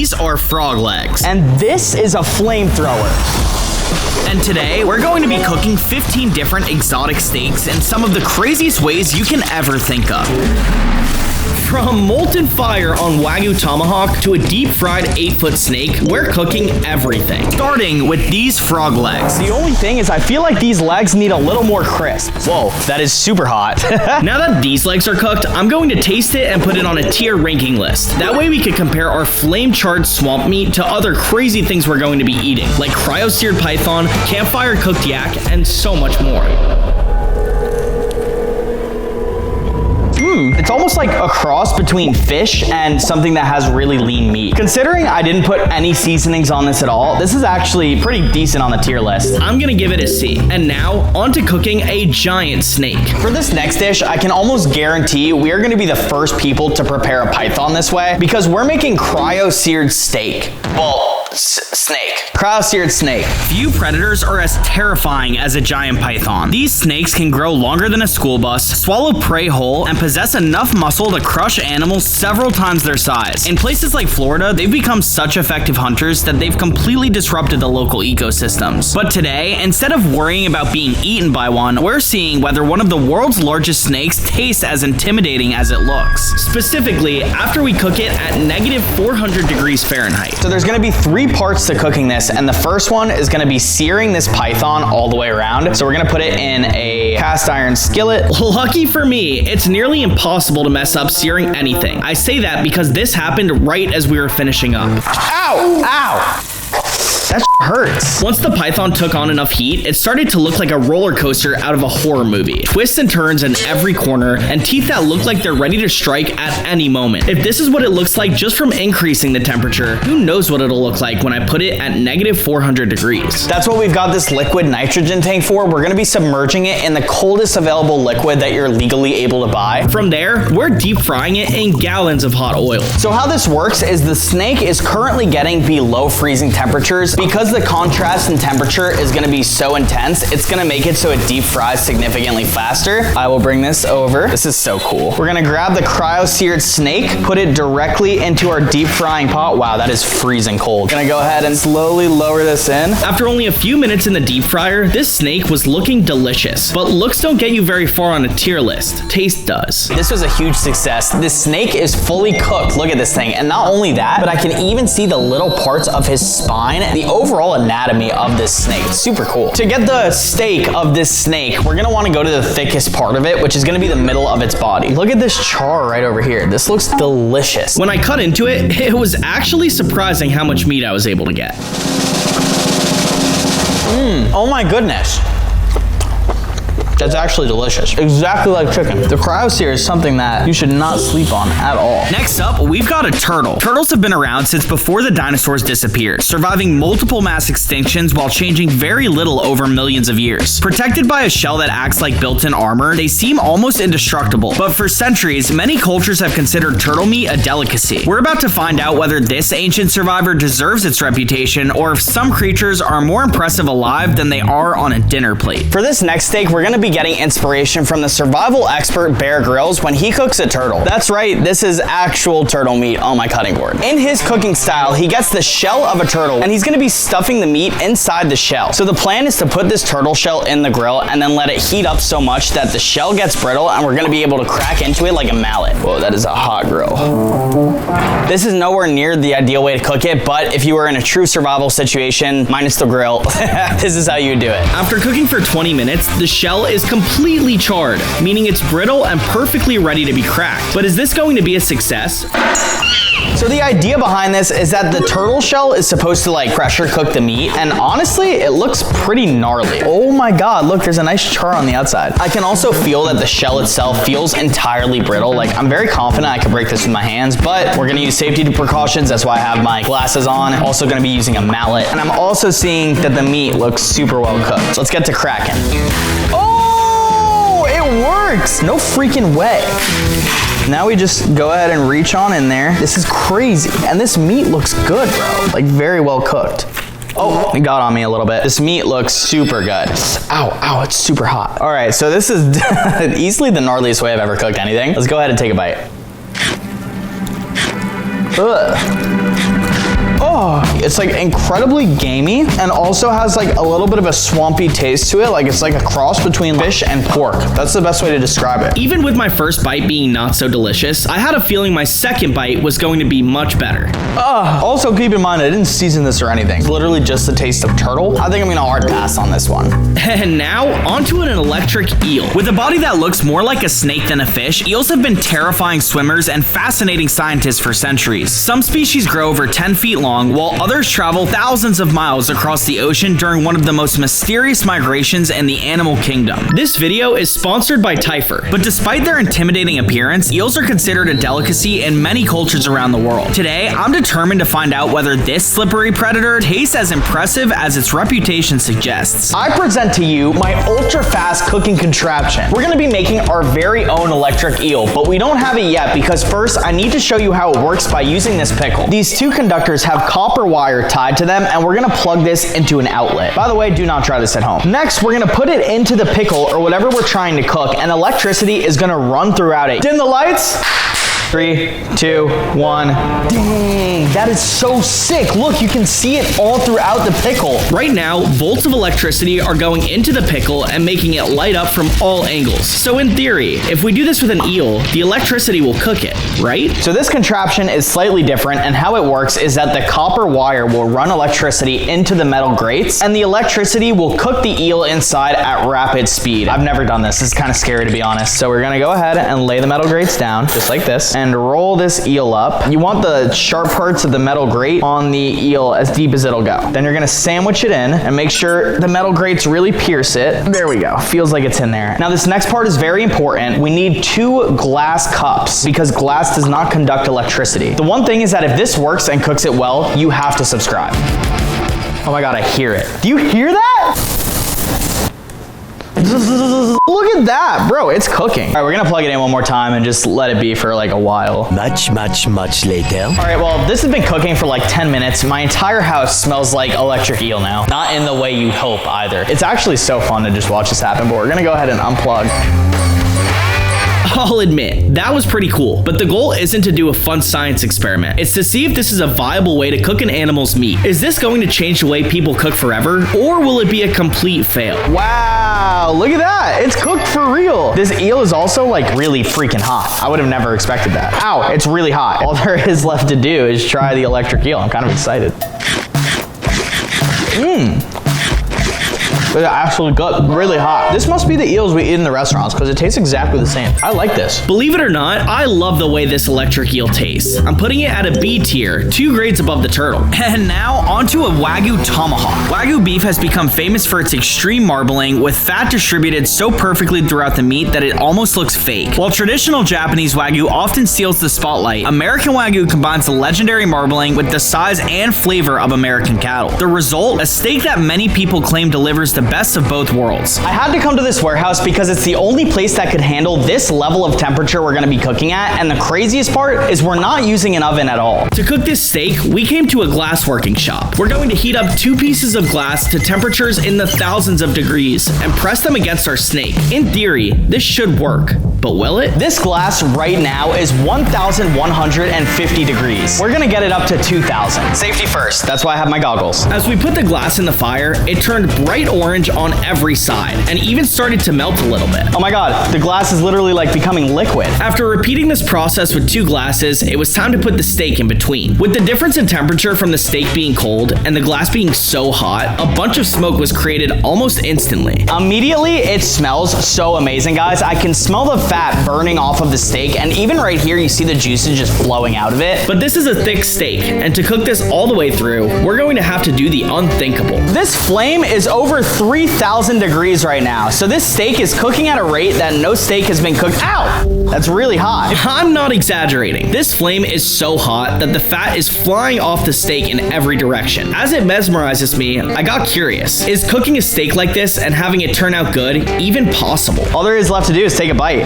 these are frog legs. And this is a flamethrower. And today, we're going to be cooking 15 different exotic steaks in some of the craziest ways you can ever think of. From molten fire on Wagyu Tomahawk to a deep-fried 8-foot snake, we're cooking everything. Starting with these frog legs. The only thing is I feel like these legs need a little more crisp. Whoa, that is super hot. Now that these legs are cooked, I'm going to taste it and put it on a tier ranking list. That way we can compare our flame-charred swamp meat to other crazy things we're going to be eating, like cryo-seared python, campfire-cooked yak, and so much more. It's almost like a cross between fish and something that has really lean meat. Considering I didn't put any seasonings on this at all, this is actually pretty decent on the tier list. I'm gonna give it a C. And now, on to cooking a giant snake. For this next dish, I can almost guarantee we're gonna be the first people to prepare a python this way because we're making cryo-seared steak. Well, snake. Cryo-seared snake. Few predators are as terrifying as a giant python. These snakes can grow longer than a school bus, swallow prey whole, and possess enough muscle to crush animals several times their size. In places like Florida, they've become such effective hunters that they've completely disrupted the local ecosystems. But today, instead of worrying about being eaten by one, we're seeing whether one of the world's largest snakes tastes as intimidating as it looks. Specifically, after we cook it at negative 400 degrees Fahrenheit. So there's gonna be 3 parts to cooking this, and the first one is gonna be searing this python all the way around. So we're gonna put it in a cast iron skillet. Lucky for me, it's nearly impossible to mess up searing anything. I say that because this happened right as we were finishing up. Ow! Ow! That hurts. Once the python took on enough heat, it started to look like a roller coaster out of a horror movie. Twists and turns in every corner, and teeth that look like they're ready to strike at any moment. If this is what it looks like just from increasing the temperature, who knows what it'll look like when I put it at negative 400 degrees. That's what we've got this liquid nitrogen tank for. We're gonna be submerging it in the coldest available liquid that you're legally able to buy. From there, we're deep frying it in gallons of hot oil. So how this works is the snake is currently getting below freezing temperatures. Because the contrast in temperature is gonna be so intense, it's gonna make it so it deep fries significantly faster. I will bring this over. This is so cool. We're gonna grab the cryo-seared snake, put it directly into our deep frying pot. Wow, that is freezing cold. Gonna go ahead and slowly lower this in. After only a few minutes in the deep fryer, this snake was looking delicious. But looks don't get you very far on a tier list. Taste does. This was a huge success. This snake is fully cooked. Look at this thing. And not only that, but I can even see the little parts of his spine, the overall anatomy of this snake. It's super cool. To get the steak of this snake, we're gonna wanna go to the thickest part of it, which is gonna be the middle of its body. Look at this char right over here. This looks delicious. When I cut into it, it was actually surprising how much meat I was able to get. Oh my goodness. That's actually delicious. Exactly like chicken. The cryo-sear is something that you should not sleep on at all. Next up, we've got a turtle. Turtles have been around since before the dinosaurs disappeared, surviving multiple mass extinctions while changing very little over millions of years. Protected by a shell that acts like built-in armor, they seem almost indestructible. But for centuries, many cultures have considered turtle meat a delicacy. We're about to find out whether this ancient survivor deserves its reputation, or if some creatures are more impressive alive than they are on a dinner plate. For this next steak, we're gonna be getting inspiration from the survival expert Bear Grylls when he cooks a turtle. That's right, this is actual turtle meat on my cutting board. In his cooking style, he gets the shell of a turtle and he's gonna be stuffing the meat inside the shell. So the plan is to put this turtle shell in the grill and then let it heat up so much that the shell gets brittle and we're gonna be able to crack into it like a mallet. Whoa, that is a hot grill. This is nowhere near the ideal way to cook it, but if you were in a true survival situation, minus the grill, this is how you do it. After cooking for 20 minutes, the shell is completely charred, meaning it's brittle and perfectly ready to be cracked. But is this going to be a success? So the idea behind this is that the turtle shell is supposed to like pressure cook the meat, and honestly, it looks pretty gnarly. Oh my God, look, there's a nice char on the outside. I can also feel that the shell itself feels entirely brittle. Like, I'm very confident I could break this with my hands, but we're gonna use safety precautions. That's why I have my glasses on. I'm also gonna be using a mallet, and I'm also seeing that the meat looks super well cooked. So let's get to cracking. Oh, it works. No freaking way. Now we just go ahead and reach on in there. This is crazy. And this meat looks good, bro. Like, very well cooked. Oh, it got on me a little bit. This meat looks super good. Ow, ow, it's super hot. All right, so this is easily the gnarliest way I've ever cooked anything. Let's go ahead and take a bite. Ugh. It's like incredibly gamey and also has like a little bit of a swampy taste to it. Like it's like a cross between fish and pork. That's the best way to describe it. Even with my first bite being not so delicious, I had a feeling my second bite was going to be much better. Also keep in mind, I didn't season this or anything. It's literally just the taste of turtle. I think I'm gonna hard pass on this one. And now, onto an electric eel. With a body that looks more like a snake than a fish, eels have been terrifying swimmers and fascinating scientists for centuries. Some species grow over 10 feet long, while others travel thousands of miles across the ocean during one of the most mysterious migrations in the animal kingdom. This video is sponsored by Typhur, but despite their intimidating appearance, eels are considered a delicacy in many cultures around the world. Today, I'm determined to find out whether this slippery predator tastes as impressive as its reputation suggests. I present to you my ultra-fast cooking contraption. We're gonna be making our very own electric eel, but we don't have it yet because first I need to show you how it works by using this pickle. These two conductors have copper wire tied to them, and we're gonna plug this into an outlet. By the way, do not try this at home. Next, we're gonna put it into the pickle or whatever we're trying to cook, and electricity is gonna run throughout it. Dim the lights. 3, 2, 1. Dang, that is so sick. Look, you can see it all throughout the pickle. Right now, volts of electricity are going into the pickle and making it light up from all angles. So in theory, if we do this with an eel, the electricity will cook it, right? So this contraption is slightly different, and how it works is that the copper wire will run electricity into the metal grates, and the electricity will cook the eel inside at rapid speed. I've never done this. This is kind of scary, to be honest. So we're gonna go ahead and lay the metal grates down, just like this, and roll this eel up. You want the sharp parts of the metal grate on the eel as deep as it'll go. Then you're gonna sandwich it in and make sure the metal grates really pierce it. There we go. Feels like it's in there. Now this next part is very important. We need 2 glass cups because glass does not conduct electricity. The one thing is that if this works and cooks it well, you have to subscribe. Oh my God, I hear it. Do you hear that? Look at that, bro, it's cooking. All right, we're gonna plug it in one more time and just let it be for like a while. Much later. All right, well, this has been cooking for like 10 minutes. My entire house smells like electric eel now. Not in the way you hope either. It's actually so fun to just watch this happen, but we're gonna go ahead and unplug. I'll admit, that was pretty cool, but the goal isn't to do a fun science experiment. It's to see if this is a viable way to cook an animal's meat. Is this going to change the way people cook forever, or will it be a complete fail? Wow, look at that. It's cooked for real. This eel is also like really freaking hot. I would have never expected that. Ow, it's really hot. All there is left to do is try the electric eel. I'm kind of excited. It's actually good, really hot. This must be the eels we eat in the restaurants because it tastes exactly the same. I like this. Believe it or not, I love the way this electric eel tastes. I'm putting it at a B tier, 2 grades above the turtle. And now onto a Wagyu Tomahawk. Wagyu beef has become famous for its extreme marbling, with fat distributed so perfectly throughout the meat that it almost looks fake. While traditional Japanese Wagyu often steals the spotlight, American Wagyu combines the legendary marbling with the size and flavor of American cattle. The result, a steak that many people claim delivers the best of both worlds. I had to come to this warehouse because it's the only place that could handle this level of temperature we're gonna be cooking at, and the craziest part is we're not using an oven at all. To cook this steak, we came to a glass working shop. We're going to heat up 2 pieces of glass to temperatures in the thousands of degrees and press them against our snake. In theory, this should work, but will it? This glass right now is 1,150 degrees. We're gonna get it up to 2,000. Safety first, that's why I have my goggles. As we put the glass in the fire, it turned bright orange on every side and even started to melt a little bit. Oh my God, the glass is literally like becoming liquid. After repeating this process with 2 glasses, it was time to put the steak in between. With the difference in temperature from the steak being cold and the glass being so hot, a bunch of smoke was created almost instantly. Immediately, it smells so amazing, guys. I can smell the fat burning off of the steak, and even right here, you see the juices just flowing out of it. But this is a thick steak, and to cook this all the way through, we're going to have to do the unthinkable. This flame is over 3,000 degrees right now, so this steak is cooking at a rate that no steak has been cooked. Ow! That's really hot. I'm not exaggerating. This flame is so hot that the fat is flying off the steak in every direction. As it mesmerizes me, I got curious. Is cooking a steak like this and having it turn out good even possible? All there is left to do is take a bite.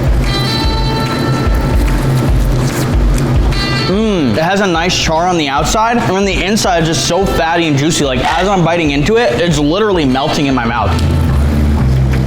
It has a nice char on the outside, and then the inside is just so fatty and juicy. Like, as I'm biting into it, it's literally melting in my mouth.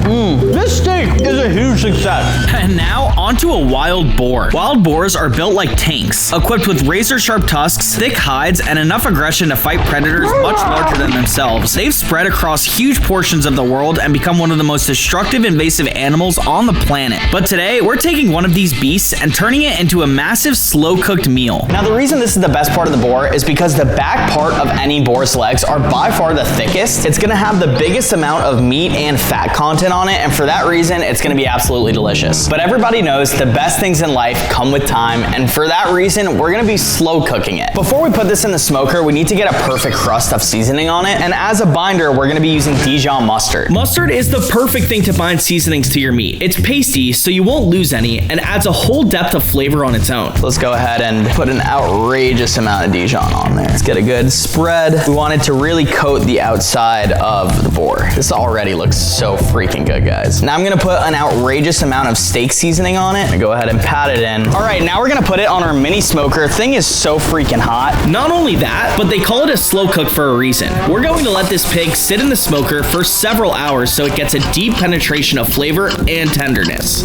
This steak is a huge success. And now, onto a wild boar. Wild boars are built like tanks, equipped with razor-sharp tusks, thick hides, and enough aggression to fight predators much larger than themselves. They've spread across huge portions of the world and become one of the most destructive invasive animals on the planet. But today, we're taking one of these beasts and turning it into a massive slow-cooked meal. Now, the reason this is the best part of the boar is because the back part of any boar's legs are by far the thickest. It's gonna have the biggest amount of meat and fat content on it, and for that reason, it's gonna be absolutely delicious. But everybody knows the best things in life come with time, and for that reason, we're gonna be slow cooking it. Before we put this in the smoker, we need to get a perfect crust of seasoning on it, and as a binder, we're gonna be using Dijon mustard. Mustard is the perfect thing to bind seasonings to your meat. It's pasty, so you won't lose any, and adds a whole depth of flavor on its own. Let's go ahead and put an outrageous amount of Dijon on there. Let's get a good spread. We want it to really coat the outside of the boar. This already looks so freaking good, guys. Now I'm gonna put an outrageous amount of steak seasoning on it. Go ahead and pat it in. All right, now we're gonna put it on our mini smoker. Thing is so freaking hot. Not only that, but they call it a slow cook for a reason. We're going to let this pig sit in the smoker for several hours so it gets a deep penetration of flavor and tenderness.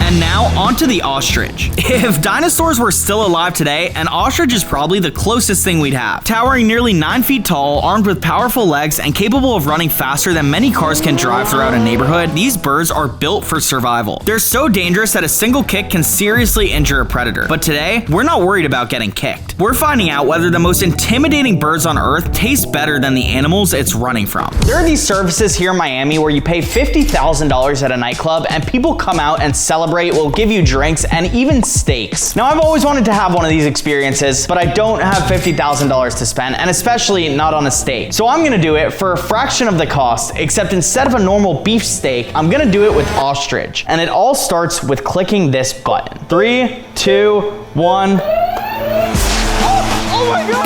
And now, onto the ostrich. If dinosaurs were still alive today, an ostrich is probably the closest thing we'd have. Towering nearly 9 feet tall, armed with powerful legs, and capable of running faster than many cars can drive throughout a neighborhood, these birds are built for survival. They're so dangerous that a single kick can seriously injure a predator. But today, we're not worried about getting kicked. We're finding out whether the most intimidating birds on Earth taste better than the animals it's running from. There are these services here in Miami where you pay $50,000 at a nightclub and people come out and celebrate, will give you drinks and even steaks. Now, I've always wanted to have one of these experiences, but I don't have $50,000 to spend, and especially not on a steak. So I'm gonna do it for a fraction of the cost, except instead of a normal beef steak, I'm gonna do it with ostrich. And it all starts with clicking this button. 3, 2, 1.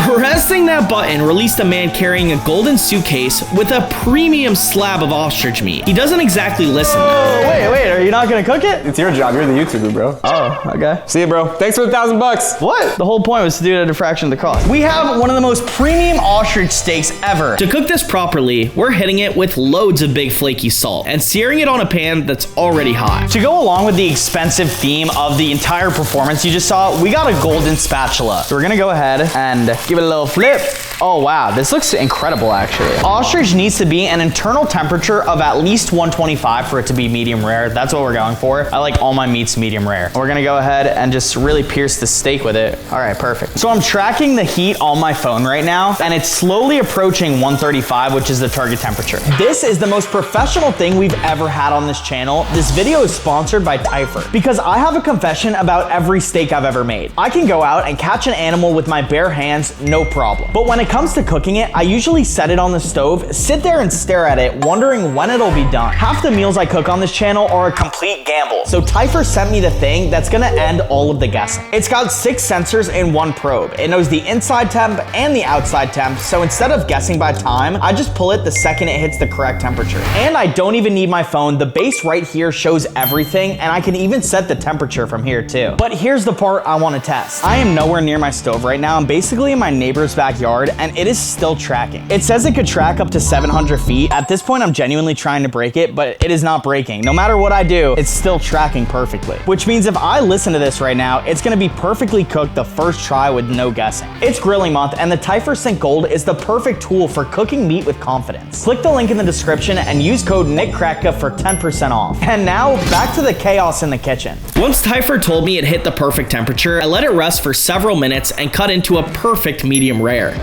Pressing that button released a man carrying a golden suitcase with a premium slab of ostrich meat. He doesn't exactly listen. Oh, wait, are you not gonna cook it? It's your job. You're the YouTuber, bro. Oh, okay. See you, bro. Thanks for the $1,000. What? The whole point was to do it at a fraction of the cost. We have one of the most premium ostrich steaks ever. To cook this properly, we're hitting it with loads of big flaky salt and searing it on a pan that's already hot. To go along with the expensive theme of the entire performance you just saw, we got a golden spatula. So we're gonna go ahead and give it a little flip. Oh wow, this looks incredible actually. Ostrich needs to be an internal temperature of at least 125 for it to be medium rare. That's what we're going for. I like all my meats medium rare. We're gonna go ahead and just really pierce the steak with it. All right, perfect. So I'm tracking the heat on my phone right now, and it's slowly approaching 135, which is the target temperature. This is the most professional thing we've ever had on this channel. This video is sponsored by Typhur, because I have a confession about every steak I've ever made. I can go out and catch an animal with my bare hands, no problem. But when it comes to cooking it, I usually set it on the stove, sit there and stare at it, wondering when it'll be done. Half the meals I cook on this channel are a complete gamble. So Typhur sent me the thing that's gonna end all of the guessing. It's got 6 sensors in one probe. It knows the inside temp and the outside temp, so instead of guessing by time, I just pull it the second it hits the correct temperature. And I don't even need my phone. The base right here shows everything, and I can even set the temperature from here too. But here's the part I wanna test. I am nowhere near my stove right now. I'm basically in my neighbor's backyard, and it is still tracking. It says it could track up to 700 feet. At this point, I'm genuinely trying to break it, but it is not breaking. No matter what I do, it's still tracking perfectly. Which means if I listen to this right now, it's gonna be perfectly cooked the first try with no guessing. It's grilling month, and the Typhur Sync Gold is the perfect tool for cooking meat with confidence. Click the link in the description and use code NICKCRACKA for 10% off. And now, back to the chaos in the kitchen. Once Typhur told me it hit the perfect temperature, I let it rest for several minutes and cut into a perfect medium rare.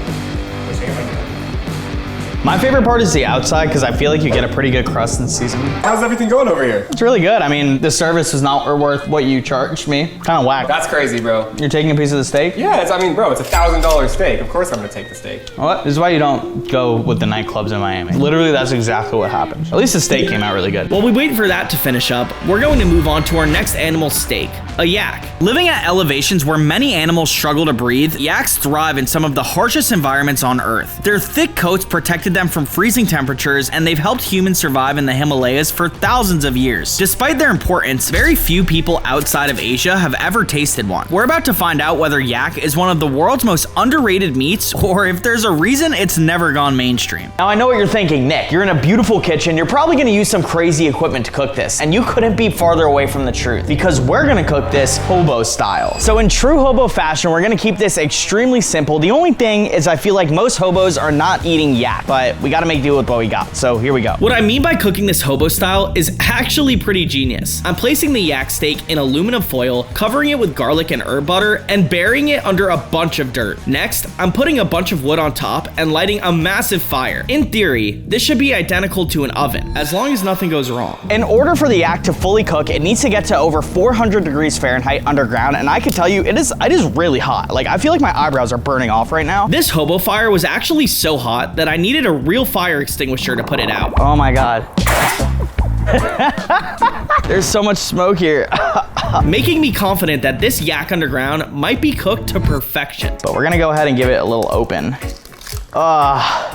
My favorite part is the outside because I feel like you get a pretty good crust and seasoning. How's everything going over here? It's really good. I mean, the service was not worth what you charged me. Kind of whack. That's crazy, bro. You're taking a piece of the steak? Yeah, it's a $1,000 steak. Of course I'm gonna take the steak. What? This is why you don't go with the nightclubs in Miami. Literally, that's exactly what happens. At least the steak came out really good. While we wait for that to finish up, we're going to move on to our next animal steak, a yak. Living at elevations where many animals struggle to breathe, yaks thrive in some of the harshest environments on Earth. Their thick coats protect protected them from freezing temperatures, and they've helped humans survive in the Himalayas for thousands of years. Despite their importance, very few people outside of Asia have ever tasted one. We're about to find out whether yak is one of the world's most underrated meats, or if there's a reason it's never gone mainstream. Now I know what you're thinking, Nick. You're in a beautiful kitchen. You're probably gonna use some crazy equipment to cook this, and you couldn't be farther away from the truth, because we're gonna cook this hobo style. So in true hobo fashion, we're gonna keep this extremely simple. The only thing is I feel like most hobos are not eating yak, but we gotta make do with what we got. So here we go. What I mean by cooking this hobo style is actually pretty genius. I'm placing the yak steak in aluminum foil, covering it with garlic and herb butter, and burying it under a bunch of dirt. Next, I'm putting a bunch of wood on top and lighting a massive fire. In theory, this should be identical to an oven, as long as nothing goes wrong. In order for the yak to fully cook, it needs to get to over 400 degrees Fahrenheit underground, and I can tell you, it is really hot. Like, I feel like my eyebrows are burning off right now. This hobo fire was actually so hot that I needed a real fire extinguisher to put it out. Oh my God. There's so much smoke here. Making me confident that this yak underground might be cooked to perfection. But we're gonna go ahead and give it a little open.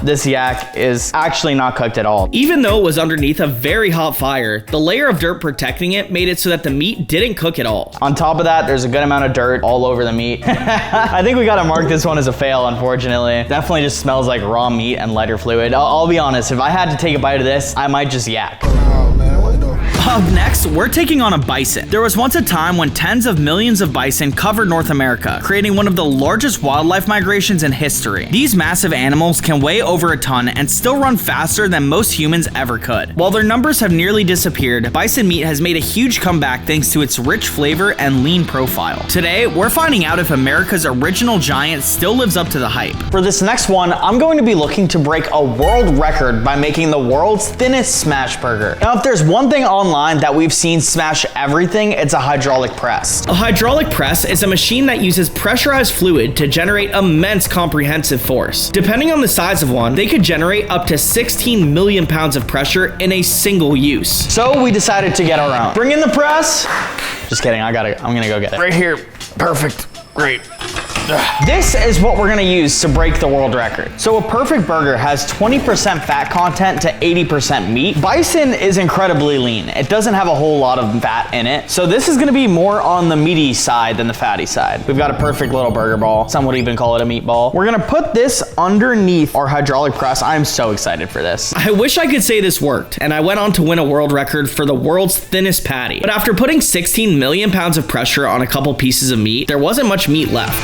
This yak is actually not cooked at all. Even though it was underneath a very hot fire, the layer of dirt protecting it made it so that the meat didn't cook at all. On top of that, there's a good amount of dirt all over the meat. I think we gotta mark this one as a fail, unfortunately. Definitely just smells like raw meat and lighter fluid. I'll be honest, if I had to take a bite of this, I might just yak. Up next, we're taking on a bison. There was once a time when tens of millions of bison covered North America, creating one of the largest wildlife migrations in history. These massive animals can weigh over a ton and still run faster than most humans ever could. While their numbers have nearly disappeared, bison meat has made a huge comeback thanks to its rich flavor and lean profile. Today, we're finding out if America's original giant still lives up to the hype. For this next one, I'm going to be looking to break a world record by making the world's thinnest smash burger. Now, if there's one thing online that we've seen smash everything, it's a hydraulic press. A hydraulic press is a machine that uses pressurized fluid to generate immense comprehensive force. Depending on the size of one, they could generate up to 16 million pounds of pressure in a single use. So we decided to get our own. Bring in the press. Just kidding, I'm gonna go get it. Right here, perfect, great. This is what we're gonna use to break the world record. So a perfect burger has 20% fat content to 80% meat. Bison is incredibly lean. It doesn't have a whole lot of fat in it. So this is gonna be more on the meaty side than the fatty side. We've got a perfect little burger ball. Some would even call it a meatball. We're gonna put this underneath our hydraulic press. I'm so excited for this. I wish I could say this worked, and I went on to win a world record for the world's thinnest patty. But after putting 16 million pounds of pressure on a couple pieces of meat, there wasn't much meat left.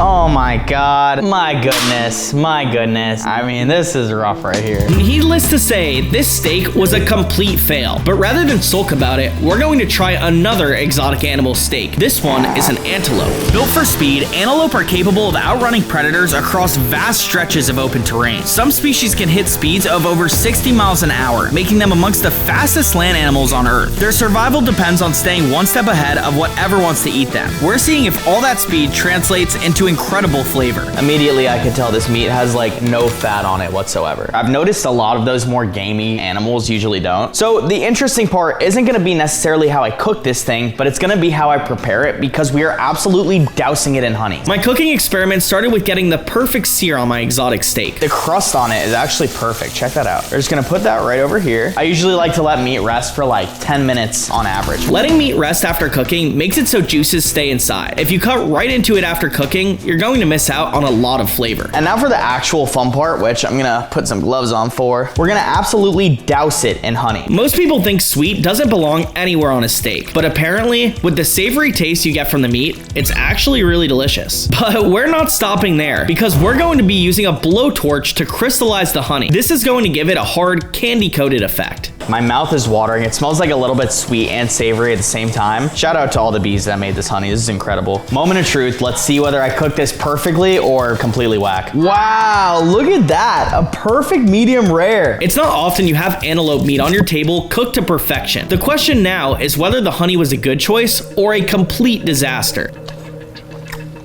Oh my God, my goodness. I mean, this is rough right here. Needless to say, this steak was a complete fail. But rather than sulk about it, we're going to try another exotic animal steak. This one is an antelope. Built for speed, antelope are capable of outrunning predators across vast stretches of open terrain. Some species can hit speeds of over 60 miles an hour, making them amongst the fastest land animals on Earth. Their survival depends on staying one step ahead of whatever wants to eat them. We're seeing if all that speed translates into incredible flavor. Immediately I could tell this meat has like no fat on it whatsoever. I've noticed a lot of those more gamey animals usually don't. So the interesting part isn't gonna be necessarily how I cook this thing, but it's gonna be how I prepare it, because we are absolutely dousing it in honey. My cooking experiment started with getting the perfect sear on my exotic steak. The crust on it is actually perfect. Check that out. We're just gonna put that right over here. I usually like to let meat rest for like 10 minutes on average. Letting meat rest after cooking makes it so juices stay inside. If you cut right into it after cooking, you're going to miss out on a lot of flavor. And now for the actual fun part, which I'm gonna put some gloves on for. We're gonna absolutely douse it in honey. Most people think sweet doesn't belong anywhere on a steak, but apparently, with the savory taste you get from the meat, it's actually really delicious. But we're not stopping there, because we're going to be using a blowtorch to crystallize the honey. This is going to give it a hard, candy-coated effect. My mouth is watering. It smells like a little bit sweet and savory at the same time. Shout out to all the bees that made this honey. This is incredible. Moment of truth. Let's see whether I cooked this perfectly or completely whack. Wow, look at that. A perfect medium rare. It's not often you have antelope meat on your table cooked to perfection. The question now is whether the honey was a good choice or a complete disaster.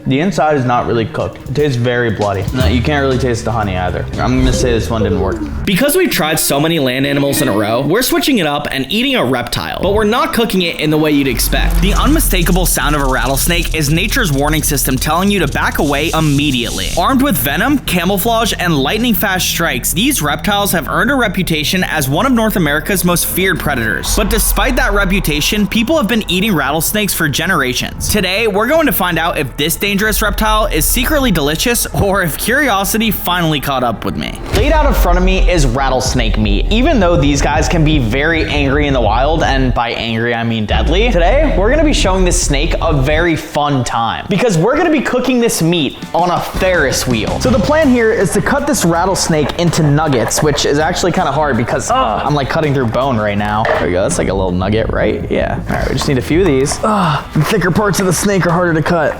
The inside is not really cooked. It tastes very bloody. No, you can't really taste the honey either. I'm gonna say this one didn't work. Because we've tried so many land animals in a row, we're switching it up and eating a reptile, but we're not cooking it in the way you'd expect. The unmistakable sound of a rattlesnake is nature's warning system telling you to back away immediately. Armed with venom, camouflage, and lightning-fast strikes, these reptiles have earned a reputation as one of North America's most feared predators. But despite that reputation, people have been eating rattlesnakes for generations. Today, we're going to find out if this dangerous reptile is secretly delicious or if curiosity finally caught up with me. Laid out in front of me is rattlesnake meat. Even though these guys can be very angry in the wild, and by angry I mean deadly, today we're gonna be showing this snake a very fun time because we're gonna be cooking this meat on a Ferris wheel. So the plan here is to cut this rattlesnake into nuggets, which is actually kind of hard because I'm like cutting through bone right now. There we go, that's like a little nugget, right? Yeah. All right, we just need a few of these. The thicker parts of the snake are harder to cut.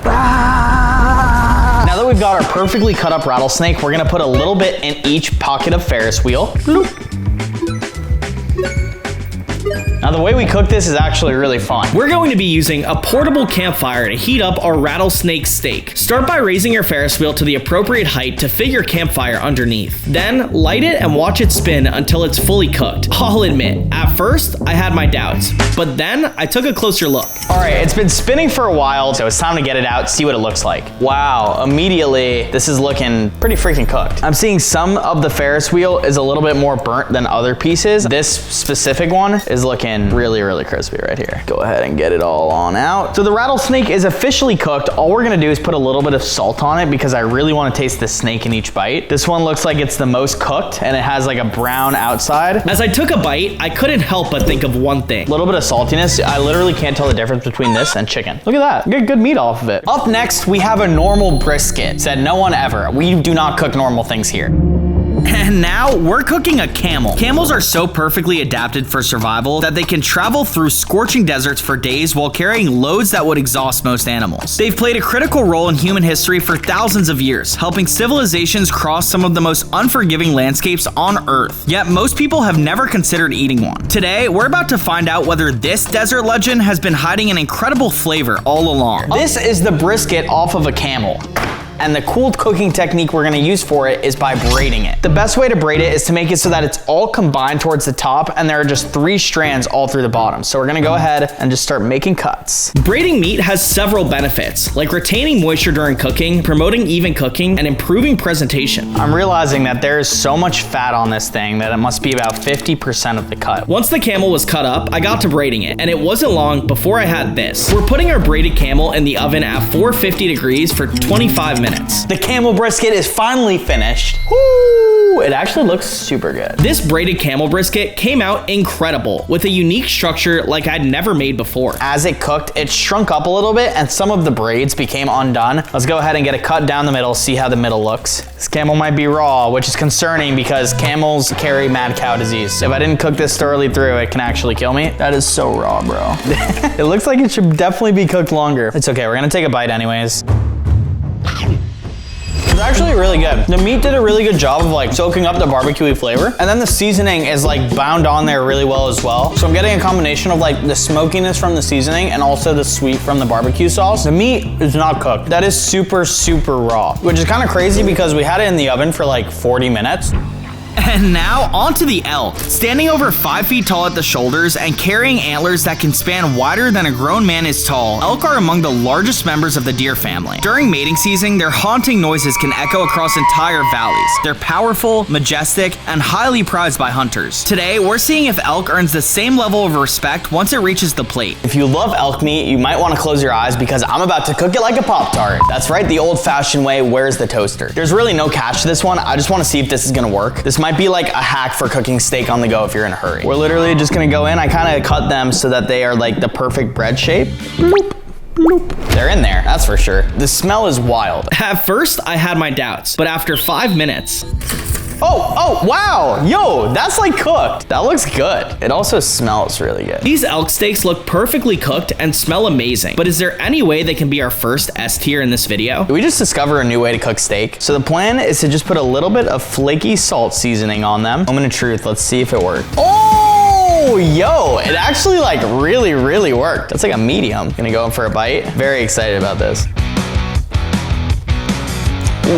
Now that we've got our perfectly cut up rattlesnake, we're gonna put a little bit in each pocket of Ferris wheel. Bloop. Now the way we cook this is actually really fun. We're going to be using a portable campfire to heat up our rattlesnake steak. Start by raising your Ferris wheel to the appropriate height to fit your campfire underneath. Then light it and watch it spin until it's fully cooked. I'll admit, at first I had my doubts, but then I took a closer look. All right, it's been spinning for a while, so it's time to get it out, see what it looks like. Wow, immediately this is looking pretty freaking cooked. I'm seeing some of the Ferris wheel is a little bit more burnt than other pieces. This specific one is looking really, really crispy right here. Go ahead and get it all on out. So the rattlesnake is officially cooked. All we're gonna do is put a little bit of salt on it because I really wanna taste the snake in each bite. This one looks like it's the most cooked and it has like a brown outside. As I took a bite, I couldn't help but think of one thing. A little bit of saltiness. I literally can't tell the difference between this and chicken. Look at that, get good meat off of it. Up next, we have a normal brisket. Said no one ever. We do not cook normal things here. And now we're cooking a camel. Camels are so perfectly adapted for survival that they can travel through scorching deserts for days while carrying loads that would exhaust most animals. They've played a critical role in human history for thousands of years, helping civilizations cross some of the most unforgiving landscapes on Earth. Yet most people have never considered eating one. Today, we're about to find out whether this desert legend has been hiding an incredible flavor all along. This is the brisket off of a camel. And the cool cooking technique we're gonna use for it is by braiding it. The best way to braid it is to make it so that it's all combined towards the top and there are just 3 strands all through the bottom. So we're gonna go ahead and just start making cuts. Braiding meat has several benefits, like retaining moisture during cooking, promoting even cooking, and improving presentation. I'm realizing that there is so much fat on this thing that it must be about 50% of the cut. Once the camel was cut up, I got to braiding it, and it wasn't long before I had this. We're putting our braided camel in the oven at 450 degrees for 25 minutes. The camel brisket is finally finished. Woo! It actually looks super good. This braided camel brisket came out incredible, with a unique structure like I'd never made before. As it cooked, it shrunk up a little bit and some of the braids became undone. Let's go ahead and get a cut down the middle, see how the middle looks. This camel might be raw, which is concerning because camels carry mad cow disease. If I didn't cook this thoroughly through, it can actually kill me. That is so raw, bro. It looks like it should definitely be cooked longer. It's okay, we're gonna take a bite anyways. It's actually really good. The meat did a really good job of like soaking up the barbecue-y flavor. And then the seasoning is like bound on there really well as well. So I'm getting a combination of like the smokiness from the seasoning and also the sweet from the barbecue sauce. The meat is not cooked. That is super, super raw, which is kind of crazy because we had it in the oven for like 40 minutes. And now onto the elk. Standing over 5 feet tall at the shoulders and carrying antlers that can span wider than a grown man is tall, elk are among the largest members of the deer family. During mating season, their haunting noises can echo across entire valleys. They're powerful, majestic, and highly prized by hunters. Today, we're seeing if elk earns the same level of respect once it reaches the plate. If you love elk meat, you might want to close your eyes because I'm about to cook it like a Pop-Tart. That's right, the old-fashioned way, where's the toaster? There's really no catch to this one. I just want to see if this is gonna work. This might be like a hack for cooking steak on the go if you're in a hurry. We're literally just gonna go in. I kind of cut them so that they are like the perfect bread shape. Bloop, bloop. They're in there, that's for sure. The smell is wild. At first, I had my doubts, but after 5 minutes, Oh, wow, yo, that's like cooked. That looks good. It also smells really good. these elk steaks look perfectly cooked and smell amazing. But is there any way they can be our first S tier in this video? Did we just discover a new way to cook steak? So the plan is to just put a little bit of flaky salt seasoning on them. Moment of truth, let's see if it worked. Oh, yo, it actually like really, really worked. That's like a medium. Gonna go in for a bite. Very excited about this.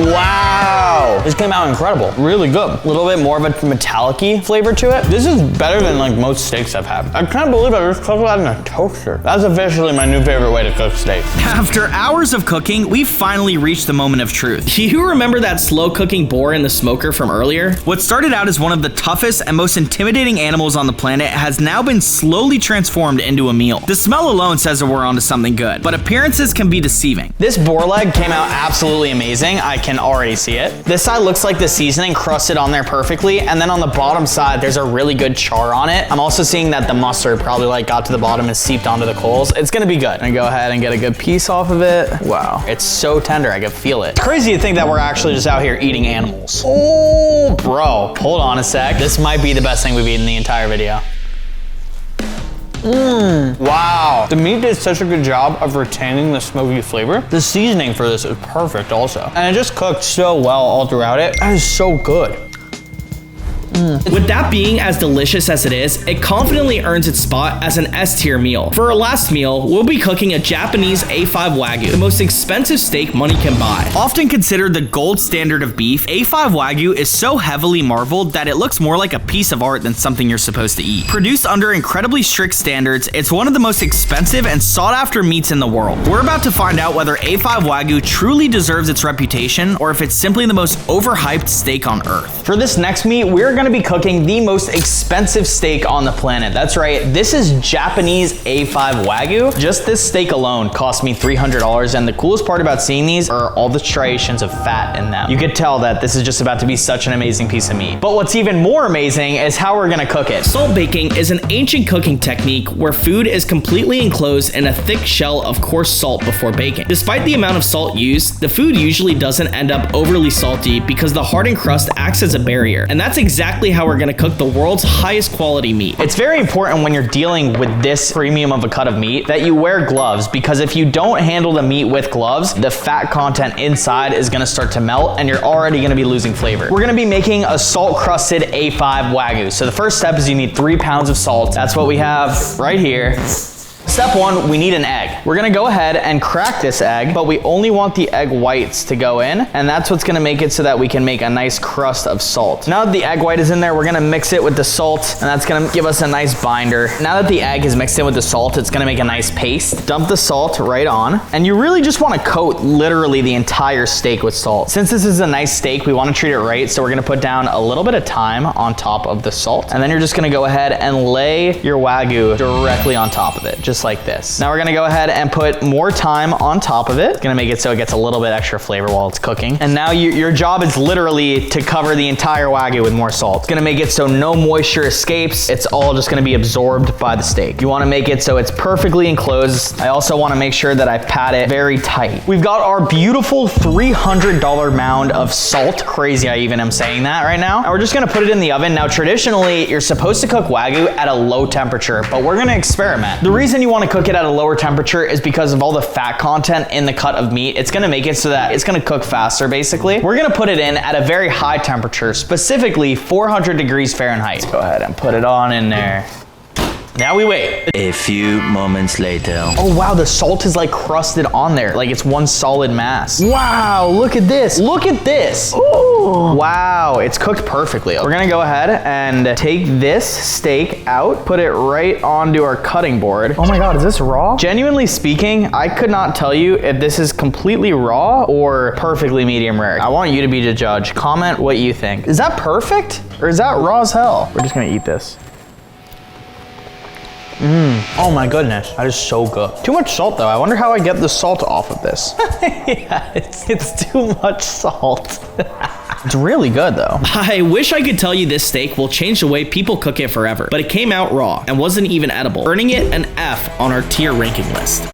Wow. This came out incredible. Really good. A little bit more of a metallic-y flavor to it. This is better than like most steaks I've had. I can't believe I just cooked that in a toaster. That's officially my new favorite way to cook steak. After hours of cooking, we finally reached the moment of truth. You remember that slow cooking boar in the smoker from earlier? What started out as one of the toughest and most intimidating animals on the planet has now been slowly transformed into a meal. The smell alone says that we're onto something good, but appearances can be deceiving. This boar leg came out absolutely amazing. I can already see it. This side looks like the seasoning crusted on there perfectly, and then on the bottom side, there's a really good char on it. I'm also seeing that the mustard probably like got to the bottom and seeped onto the coals. It's gonna be good. I'm gonna go ahead and get a good piece off of it. Wow, it's so tender, I can feel it. Crazy to think that we're actually just out here eating animals. Oh, bro, hold on a sec. This might be the best thing we've eaten the entire video. Wow. The meat did such a good job of retaining the smoky flavor. The seasoning for this is perfect also. And it just cooked so well all throughout it. That is so good. With that being as delicious as it is, it confidently earns its spot as an S-tier meal. For our last meal, we'll be cooking a Japanese A5 Wagyu, the most expensive steak money can buy. Often considered the gold standard of beef, A5 Wagyu is so heavily marveled that it looks more like a piece of art than something you're supposed to eat. Produced under incredibly strict standards, it's one of the most expensive and sought-after meats in the world. We're about to find out whether A5 Wagyu truly deserves its reputation or if it's simply the most overhyped steak on earth. For this next meat, we're gonna be cooking the most expensive steak on the planet. That's right, this is Japanese A5 Wagyu. Just this steak alone cost me $300, and the coolest part about seeing these are all the striations of fat in them. You could tell that this is just about to be such an amazing piece of meat. But what's even more amazing is how we're gonna cook it. Salt baking is an ancient cooking technique where food is completely enclosed in a thick shell of coarse salt before baking. Despite the amount of salt used, the food usually doesn't end up overly salty because the hardened crust acts as a barrier, and that's exactly how we're gonna cook the world's highest quality meat. It's very important when you're dealing with this premium of a cut of meat that you wear gloves, because if you don't handle the meat with gloves, the fat content inside is gonna start to melt and you're already gonna be losing flavor. We're gonna be making a salt crusted A5 Wagyu. So the first step is you need 3 pounds of salt. That's what we have right here. Step 1, we need an egg. We're gonna go ahead and crack this egg, but we only want the egg whites to go in, and that's what's gonna make it so that we can make a nice crust of salt. Now that the egg white is in there, we're gonna mix it with the salt, and that's gonna give us a nice binder. Now that the egg is mixed in with the salt, it's gonna make a nice paste. Dump the salt right on, and you really just wanna coat literally the entire steak with salt. Since this is a nice steak, we wanna treat it right, so we're gonna put down a little bit of thyme on top of the salt, and then you're just gonna go ahead and lay your Wagyu directly on top of it, just like this. Now we're gonna go ahead and put more thyme on top of it. It's gonna make it so it gets a little bit extra flavor while it's cooking. And now your job is literally to cover the entire Wagyu with more salt. It's gonna make it so no moisture escapes. It's all just gonna be absorbed by the steak. You wanna make it so it's perfectly enclosed. I also wanna make sure that I pat it very tight. We've got our beautiful $300 mound of salt. Crazy I even am saying that right now. And we're just gonna put it in the oven. Now traditionally, you're supposed to cook Wagyu at a low temperature, but we're gonna experiment. The reason you wanna cook it at a lower temperature is because of all the fat content in the cut of meat. It's gonna make it so that it's gonna cook faster, basically. We're gonna put it in at a very high temperature, specifically 400 degrees Fahrenheit. Let's go ahead and put it on in there. Now we wait. A few moments later. Oh wow, the salt is like crusted on there. Like it's one solid mass. Wow, look at this. Look at this. Ooh. Wow, it's cooked perfectly. We're gonna go ahead and take this steak out, put it right onto our cutting board. Oh my God, is this raw? Genuinely speaking, I could not tell you if this is completely raw or perfectly medium rare. I want you to be the judge. Comment what you think. Is that perfect? Or is that raw as hell? We're just gonna eat this. Oh my goodness, that is so good. Too much salt though. I wonder how I get the salt off of this. Yeah, it's too much salt. It's really good though. I wish I could tell you this steak will change the way people cook it forever, but it came out raw and wasn't even edible, earning it an F on our tier ranking list.